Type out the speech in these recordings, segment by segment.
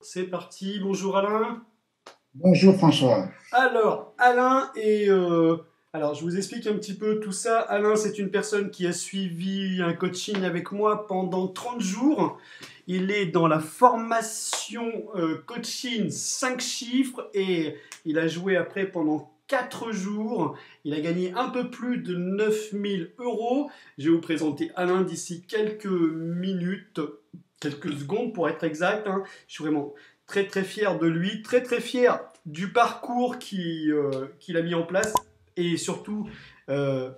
C'est parti, bonjour Alain. Bonjour François. Alors, Alain alors, je vous explique un petit peu tout ça. Alain, c'est une personne qui a suivi un coaching avec moi pendant 30 jours. Il est dans la formation coaching 5 chiffres et il a joué après pendant 4 jours. Il a gagné un peu plus de 9 000 euros. Je vais vous présenter Alain d'ici quelques minutes, quelques secondes pour être exact, hein. Je suis vraiment très très fier de lui, très très fier du parcours qu'il a mis en place et surtout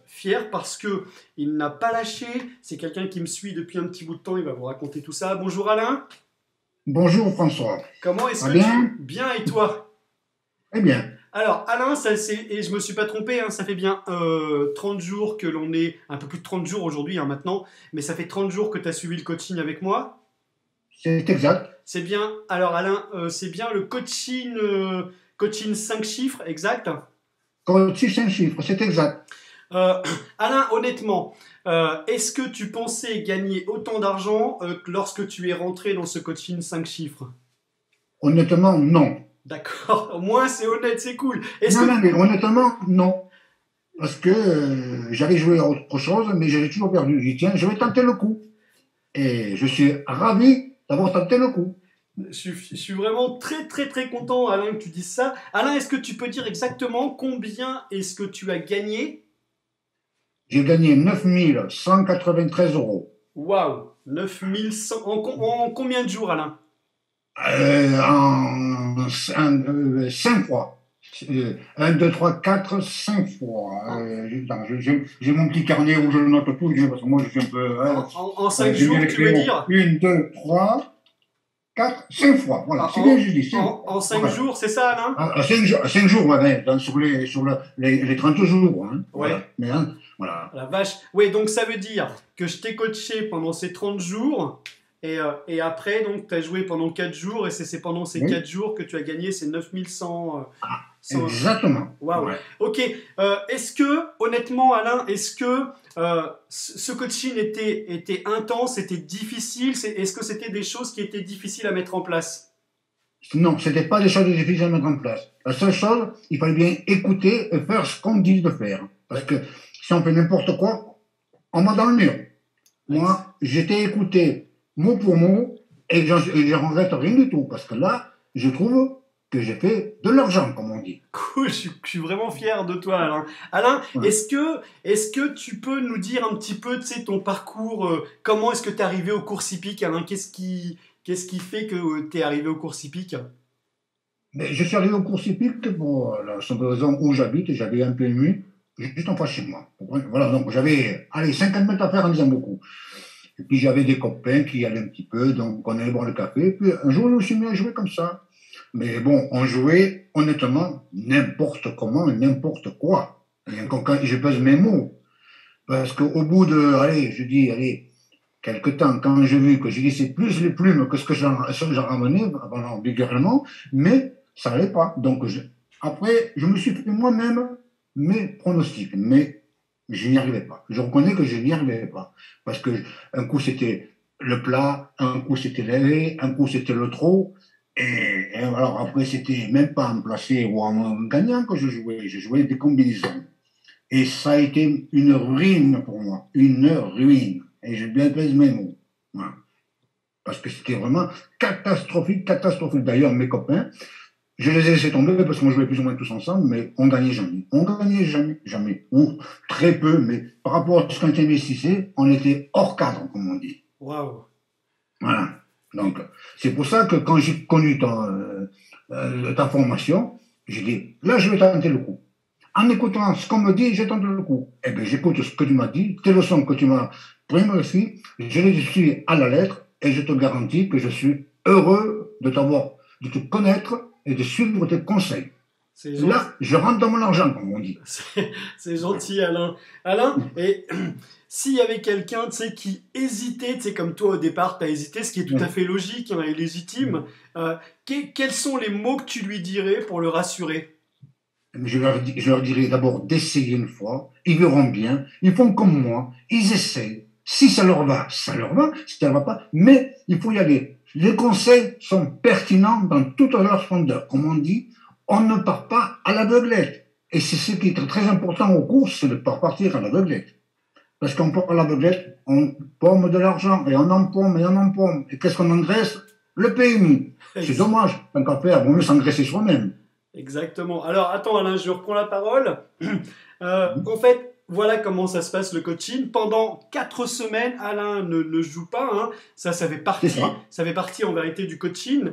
fier parce que il n'a pas lâché. C'est quelqu'un qui me suit depuis un petit bout de temps. Il va vous raconter tout ça. Bonjour Alain. Bonjour François. Comment est-ce Va que bien? bien et toi? Eh bien, Alors Alain, et je me suis pas trompé, hein, ça fait bien 30 jours que l'on est, un peu plus de 30 jours aujourd'hui, hein, maintenant, mais ça fait 30 jours que tu as suivi le coaching avec moi. c'est exact. C'est bien, alors Alain, c'est bien le coaching 5 chiffres, exact. Quand tu sais un chiffre, c'est exact. Euh, Alain, honnêtement, est-ce que tu pensais gagner autant d'argent que lorsque tu es rentré dans ce coaching 5 chiffres? Honnêtement, non. D'accord, au moins c'est honnête, c'est cool. Est-ce Non, que... non, mais honnêtement, non. Parce que j'avais joué à autre chose, mais j'avais toujours perdu. J'ai dit, tiens, je vais tenter le coup. Et je suis ravi d'avoir tenté le coup. Je suis vraiment très très très content, Alain, que tu dises ça. Alain, est-ce que tu peux dire exactement combien est-ce que tu as gagné? J'ai gagné 9 193 euros. Waouh, 9100 en combien de jours, Alain? En 5 fois. 1, 2, 3, 4, 5 fois. En, Attends, j'ai mon petit carnet où je note tout, parce que moi je suis un peu. en 5 J'aime bien jours, les tu veux crayons. dire? 1, 2, 3, 4, 5 fois. Voilà, c'est bien, En, je dis 5 fois. en 5 Voilà. jours, c'est ça, Alain? À 5 jours, ouais, sur les 30 jours. Hein. Ouais. Voilà. Mais, hein, voilà. La vache. Oui, donc ça veut dire que je t'ai coaché pendant ces 30 jours et après, donc, tu as joué pendant 4 jours et c'est pendant ces Oui, 4 jours que tu as gagné ces 9100. 100. exactement. Waouh. Ouais. Ok. Est-ce que, honnêtement, Alain, est-ce que ce coaching était intense, était difficile? Est-ce que c'était des choses qui étaient difficiles à mettre en place? Non, c'était pas des choses difficiles à mettre en place. La seule chose, il fallait bien écouter et faire ce qu'on dit de faire. Parce que D'accord. si on fait n'importe quoi, on va dans le mur. Ex- Moi, j'étais écouté mot pour mot et je regrette rien du tout. Parce que là, je trouve que j'ai fait de l'argent, comme on dit. Cool, je suis vraiment fier de toi, Alain. Alain, Ouais. est-ce que tu peux nous dire un petit peu, tu sais, ton parcours, comment est-ce que tu es arrivé au cours hippique, Alain? Qu'est-ce qui fait que tu es arrivé au cours hippique? Mais je suis arrivé au cours hippique pour la simple raison où j'habite et j'avais un PMU juste en face de chez moi. Voilà, donc j'avais, allez, 50 mètres à faire en disant beaucoup. Et puis j'avais des copains qui allaient un petit peu, donc on allait boire le café. Et puis un jour, je me suis mis à jouer comme ça. Mais bon, on jouait honnêtement n'importe comment, n'importe quoi. Et encore quand je pèse mes mots. Parce qu'au bout de, allez, je dis, allez, quelque temps, quand j'ai vu que j'ai dit c'est plus les plumes que ce que j'ai ramené, pendant vulgairement, mais ça n'allait pas. Donc après, je me suis fait moi-même mes pronostics, mais je n'y arrivais pas. Je reconnais que je n'y arrivais pas. Parce que un coup c'était le plat, un coup c'était l'aller, un coup c'était le trop. Et alors après, c'était même pas en placé ou en gagnant que je jouais des combinaisons. Et ça a été une ruine pour moi, une ruine. Et je bien pèse mes mots. Voilà. Parce que c'était vraiment catastrophique, catastrophique. D'ailleurs, mes copains, je les ai laissés tomber parce qu'on jouait plus ou moins tous ensemble, mais on gagnait jamais. On gagnait jamais, jamais. Ou très peu, mais par rapport à ce qu'on investissait, on était hors cadre, comme on dit. Waouh. Voilà. Donc, c'est pour ça que quand j'ai connu ta formation, j'ai dit, là, je vais tenter le coup. En écoutant ce qu'on me dit, je tente le coup. Eh bien, j'écoute ce que tu m'as dit, tes leçons que tu m'as prises aussi, je les suis à la lettre et je te garantis que je suis heureux de te connaître et de suivre tes conseils. C'est gentil. Là, je rentre dans mon argent, comme on dit. C'est gentil, Alain. Alain, et s'il y avait quelqu'un, tu sais, qui hésitait, tu sais, comme toi au départ, tu as hésité, ce qui est tout à Ouais. fait logique, hein, et légitime, quels sont les mots que tu lui dirais pour le rassurer? Je leur dirai d'abord d'essayer une fois, ils verront bien, ils font comme moi, ils essayent. Si ça leur va, ça leur va, si ça ne va pas, mais il faut y aller. les conseils sont pertinents dans toute leur splendeur. Comme on dit, on ne part pas à l'aveuglette. Et c'est ce qui est très important aux courses, c'est de ne pas partir à l'aveuglette. Parce qu'on part à l'aveuglette, on pomme de l'argent, et on en pomme, et on en pomme. Et qu'est-ce qu'on engraisse? Le PMI. C'est dommage, tant qu'à faire, vaut mieux s'engraisser soi-même. Exactement. Alors, attends, Alain, je reprends la parole. En fait, voilà comment ça se passe le coaching. Pendant 4 semaines, Alain ne joue pas. Hein. Ça fait partie en vérité du coaching.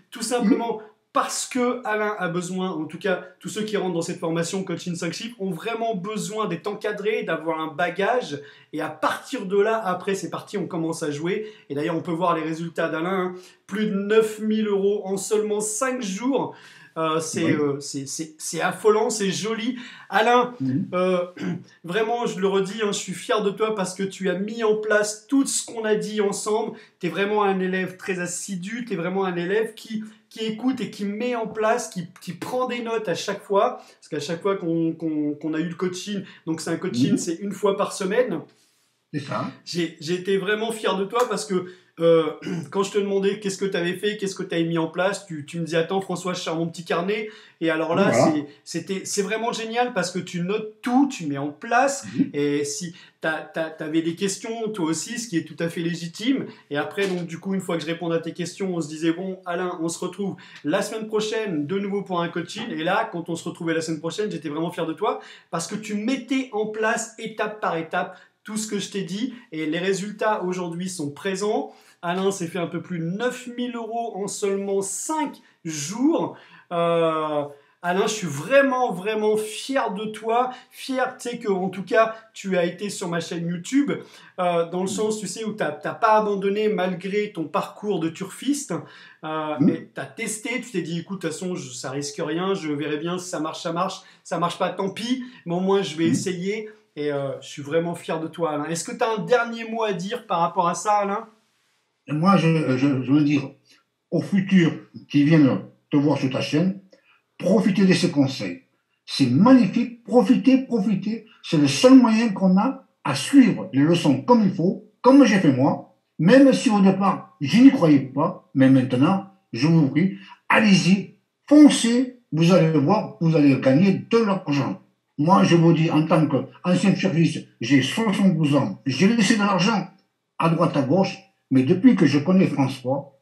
Tout simplement parce que Alain a besoin, en tout cas, tous ceux qui rentrent dans cette formation coaching 5 chiffres ont vraiment besoin d'être encadrés, d'avoir un bagage. Et à partir de là, après, c'est parti, on commence à jouer. Et d'ailleurs, on peut voir les résultats d'Alain. Hein. Plus de 9 000 € en seulement 5 jours. C'est affolant, c'est joli. Alain, vraiment, je le redis, hein, je suis fier de toi parce que tu as mis en place tout ce qu'on a dit ensemble. Tu es vraiment un élève très assidu, tu es vraiment un élève qui écoute et qui met en place, qui prend des notes à chaque fois. Parce qu'à chaque fois qu'on a eu le coaching, donc c'est un coaching, c'est 1 fois par semaine. C'est ça. J'ai été vraiment fier de toi parce que quand je te demandais qu'est-ce que tu avais fait, qu'est-ce que tu avais mis en place, tu me disais attends François, je sors mon petit carnet. Et alors là, voilà. c'est vraiment génial parce que tu notes tout, tu mets en place. Et si tu avais des questions, toi aussi, ce qui est tout à fait légitime. Et après, donc du coup, une fois que je réponds à tes questions, on se disait bon, Alain, on se retrouve la semaine prochaine de nouveau pour un coaching. Et là, quand on se retrouvait la semaine prochaine, j'étais vraiment fier de toi parce que tu mettais en place étape par étape tout ce que je t'ai dit. Et les résultats aujourd'hui sont présents. Alain s'est fait un peu plus de 9 000 € en seulement 5 jours. Alain, je suis vraiment, vraiment fier de toi. Fier, tu sais qu'en tout cas, tu as été sur ma chaîne YouTube, dans le sens, tu sais, où tu n'as pas abandonné malgré ton parcours de turfiste. Mais tu as testé, tu t'es dit, écoute, de toute façon, ça risque rien, je verrai bien si ça marche, ça marche. Ça marche pas, tant pis, mais au moins, je vais essayer. Et je suis vraiment fier de toi, Alain. Est-ce que tu as un dernier mot à dire par rapport à ça, Alain? Moi, je veux dire aux futurs qui viennent te voir sur ta chaîne, profitez de ces conseils. C'est magnifique, profitez. C'est le seul moyen qu'on a à suivre les leçons comme il faut, comme j'ai fait moi. Même si au départ, je n'y croyais pas, mais maintenant, je vous prie, allez-y, foncez, vous allez voir, vous allez gagner de l'argent. Moi, je vous dis, en tant qu'ancien service, j'ai 72 ans, j'ai laissé de l'argent à droite, à gauche, mais depuis que je connais François,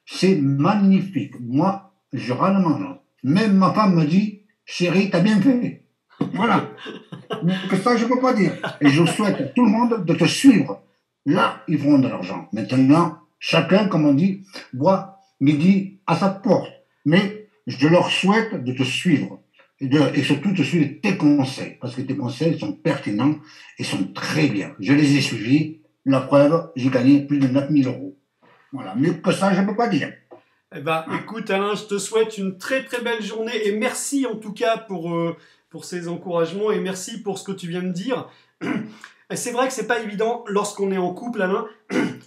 c'est magnifique. Moi, je râle maintenant. Même ma femme me dit, chérie, t'as bien fait. Voilà. Que ça, je ne peux pas dire. Et je souhaite à tout le monde de te suivre. Là, ils feront de l'argent. Maintenant, chacun, comme on dit, boit midi à sa porte. Mais je leur souhaite de te suivre. Et surtout de suivre tes conseils. Parce que tes conseils sont pertinents et sont très bien. Je les ai suivis. La preuve, j'ai gagné plus de 9 000 €. Voilà. Mieux que ça, je ne peux pas dire. Eh ben, écoute Alain, je te souhaite une très très belle journée et merci en tout cas pour ces encouragements et merci pour ce que tu viens de dire. C'est vrai que c'est pas évident lorsqu'on est en couple, Alain,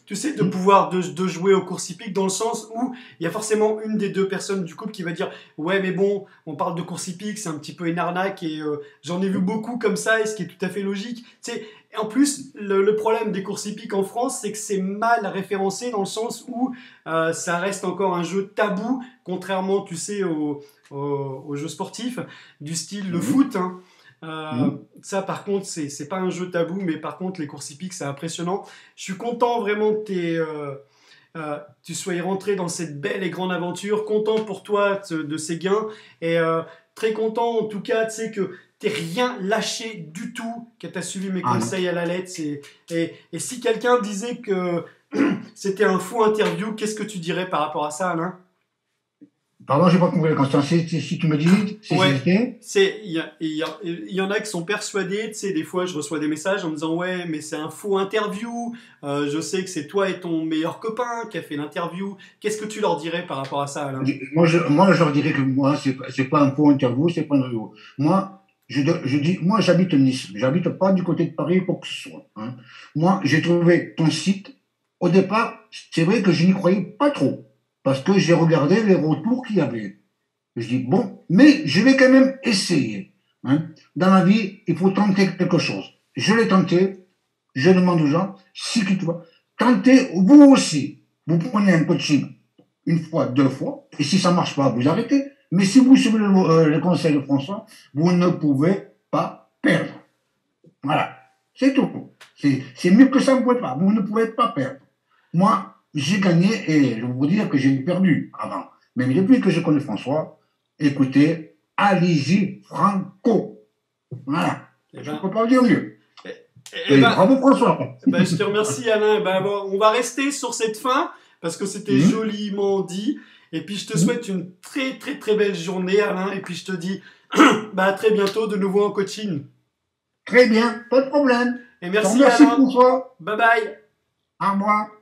tu sais, de pouvoir de jouer aux courses hippiques dans le sens où il y a forcément une des deux personnes du couple qui va dire « Ouais, mais bon, on parle de courses hippiques, c'est un petit peu une arnaque et j'en ai vu beaucoup comme ça et ce qui est tout à fait logique. » Tu sais, en plus, le problème des courses hippiques en France, c'est que c'est mal référencé dans le sens où ça reste encore un jeu tabou, contrairement, tu sais, aux jeux sportifs, du style le foot, hein. Ça par contre c'est pas un jeu tabou, mais par contre les courses hippiques c'est impressionnant. Je suis content vraiment que tu sois rentré dans cette belle et grande aventure, content pour toi de ces gains et très content en tout cas, tu sais que t'es rien lâché du tout, que t'as suivi mes conseils à la lettre. Et si quelqu'un disait que c'était un faux interview, qu'est-ce que tu dirais par rapport à ça, Alain? Pardon, j'ai pas compris la question. Si tu me dis, il y en a qui sont persuadés, tu sais, des fois je reçois des messages en me disant ouais, mais c'est un faux interview, je sais que c'est toi et ton meilleur copain qui a fait l'interview. Qu'est-ce que tu leur dirais par rapport à ça, Alain? Moi, je leur dirais que moi, c'est pas un faux interview, c'est pas un interview. Moi, je dis, moi, j'habite Nice. J'habite pas du côté de Paris pour que ce soit. Hein. Moi, j'ai trouvé ton site. Au départ, c'est vrai que je n'y croyais pas trop. Parce que j'ai regardé les retours qu'il y avait. Je dis, bon, mais je vais quand même essayer. Hein. Dans la vie, il faut tenter quelque chose. Je l'ai tenté, je demande aux gens, si tu vois, tentez vous aussi. Vous prenez un coaching une fois, deux fois, et si ça ne marche pas, vous arrêtez. Mais si vous suivez le conseil de François, vous ne pouvez pas perdre. Voilà, c'est tout. C'est mieux que ça, vous ne pouvez pas. Vous ne pouvez pas perdre. Moi, j'ai gagné et je vais vous dire que j'ai perdu avant. Mais depuis que je connais François, écoutez, allez-y, franco. Voilà, je ne peux pas dire mieux. Et bravo François. Je te remercie Alain. Bon, on va rester sur cette fin parce que c'était joliment dit. Et puis je te souhaite une très très très belle journée Alain. Et puis je te dis à très bientôt de nouveau en coaching. Très bien, pas de problème. Et merci Alain. François. Bye bye. Au revoir.